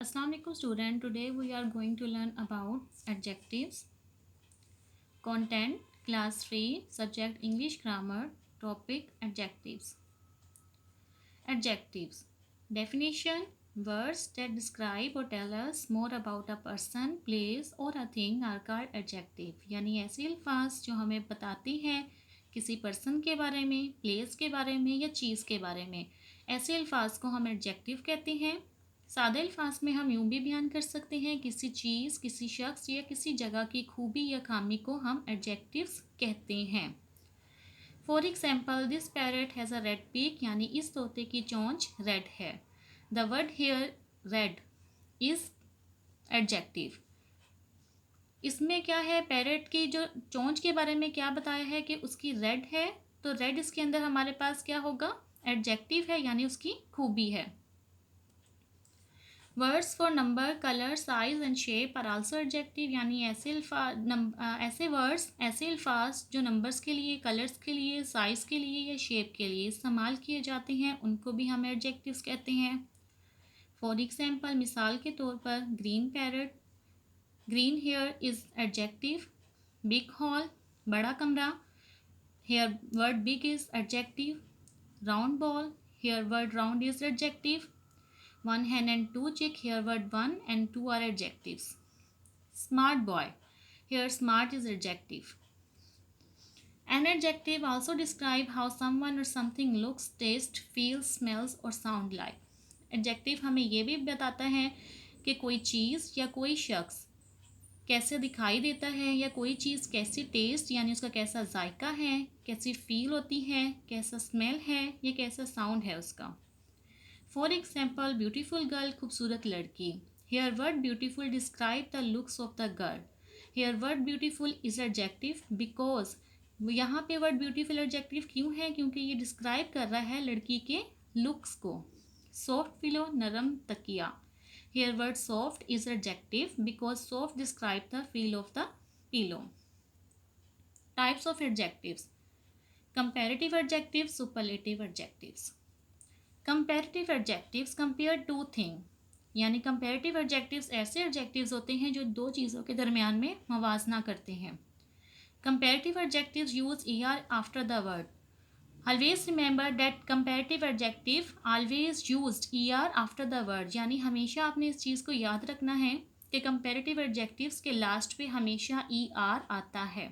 Assalamualaikum student. Today we are going to learn about adjectives. Content class 3 subject English grammar topic adjectives. Adjectives definition words that describe or tell us more about a person, place or a thing are called adjective. यानी ऐसे अल्फाज जो हमें बताते हैं किसी person के बारे में, प्लेस के बारे में या चीज़ के बारे में, ऐसे अल्फाज को हम एडजेक्टिव कहते हैं। सादे अल्फाज में हम यूँ भी बयान कर सकते हैं किसी चीज़, किसी शख्स या किसी जगह की खूबी या खामी को हम एडजेक्टिव्स कहते हैं। For example this parrot has a red peak, यानी इस तोते की चोंच रेड है। The word hair red is adjective. इसमें क्या है, पैरट की जो चोंच के बारे में क्या बताया है कि उसकी रेड है, तो रेड इसके अंदर हमारे पास क्या होगा, एडजेक्टिव है, यानी उसकी खूबी है। Words for number, colour, size and shape are also adjective, यानी ऐसे वर्ड्स, ऐसे अल्फाज जो नंबर्स के लिए, कलर्स के लिए, साइज़ के लिए या शेप के लिए इस्तेमाल किए जाते हैं उनको भी हम एडजेक्टिव्स कहते हैं। फॉर एग्जाम्पल मिसाल के तौर पर green parrot, green here is adjective. Big hall बड़ा कमरा, here word big is adjective. Round ball, here word round is adjective. One hen and two chick, here word one and two are adjectives. Smart boy, here smart is adjective. An adjective also describe how someone or something looks, tastes, feels, smells or sound like. Adjective हमें ये भी बताता है कि कोई चीज़ या कोई शख्स कैसे दिखाई देता है, या कोई चीज़ कैसी टेस्ट यानी उसका कैसा जायका है, कैसी फील होती है, कैसा स्मेल है या कैसा साउंड है उसका। फॉर एग्जाम्पल ब्यूटीफुल गर्ल, खूबसूरत लड़की। Here word beautiful describe the looks of the girl. Here word beautiful is adjective because, यहाँ पे वर्ड ब्यूटीफुल एडजेक्टिव क्यों है, क्योंकि ये डिस्क्राइब कर रहा है लड़की के लुक्स को। सॉफ्ट पिलो, नरम तकिया। Here word soft is adjective because soft describe the feel of the pillow. Types of adjectives, comparative adjective, superlative adjectives. Comparative adjectives compare two thing, यानी कंपैरेटिव एडजेक्टिव्स ऐसे एडजेक्टिव्स होते हैं जो दो चीज़ों के दरमियान में मवाजना करते हैं। Comparative adjectives use ER after the word. Always remember that comparative adjective always used ER after the word, यानी हमेशा आपने इस चीज़ को याद रखना है कि कंपैरेटिव एडजेक्टिव्स के लास्ट पे हमेशा ER आता है।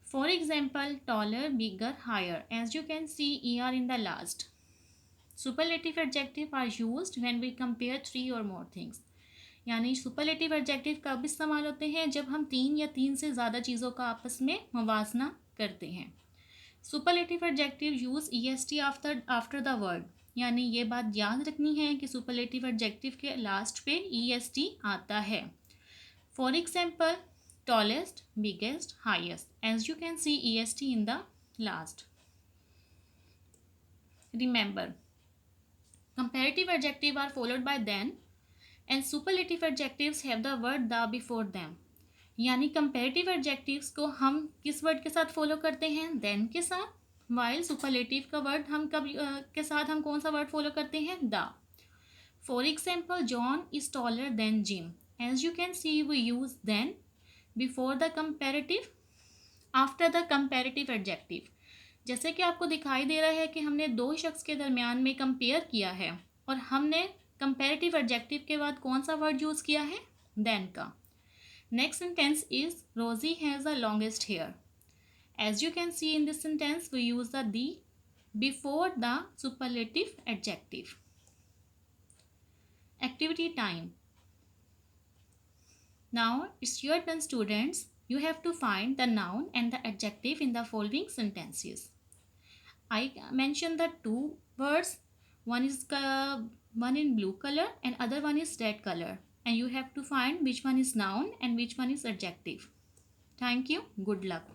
For example taller, bigger, higher, as you can see ER in the last. Superlative adjective are used when we compare three or more things, यानी सुपरलेटिव एडजेक्टिव कब इस्तेमाल होते हैं, जब हम तीन या तीन से ज़्यादा चीज़ों का आपस में मवाजना करते हैं। Superlative adjective use EST after the word, यानी ये बात याद रखनी है कि सुपरलेटिव एडजेक्टिव के लास्ट पे EST आता है। For example tallest, biggest, highest, as you can see EST in the last. Remember, comparative adjectives are followed by then and superlative adjectives have the word the before them, यानी comparative adjectives को हम किस word के साथ follow करते हैं, then के साथ, while superlative का वर्ड हम कब के साथ हम कौन सा वर्ड फॉलो करते हैं, the. For example John is taller than Jim, as you can see we use then before the comparative, after the comparative adjective। जैसे कि आपको दिखाई दे रहा है कि हमने दो शख्स के दरमियान में कंपेयर किया है और हमने कंपैरेटिव एडजेक्टिव के बाद कौन सा वर्ड यूज़ किया है, देन का। Next sentence is Rosie has the longest hair, as you can see in this sentence we use the the before the superlative adjective. Activity time, now it's your turn students, you have to find the noun and the adjective in the following sentences. I mentioned the two words, one is one in blue color and other one is red color, and you have to find which one is noun and which one is adjective. Thank you. Good luck.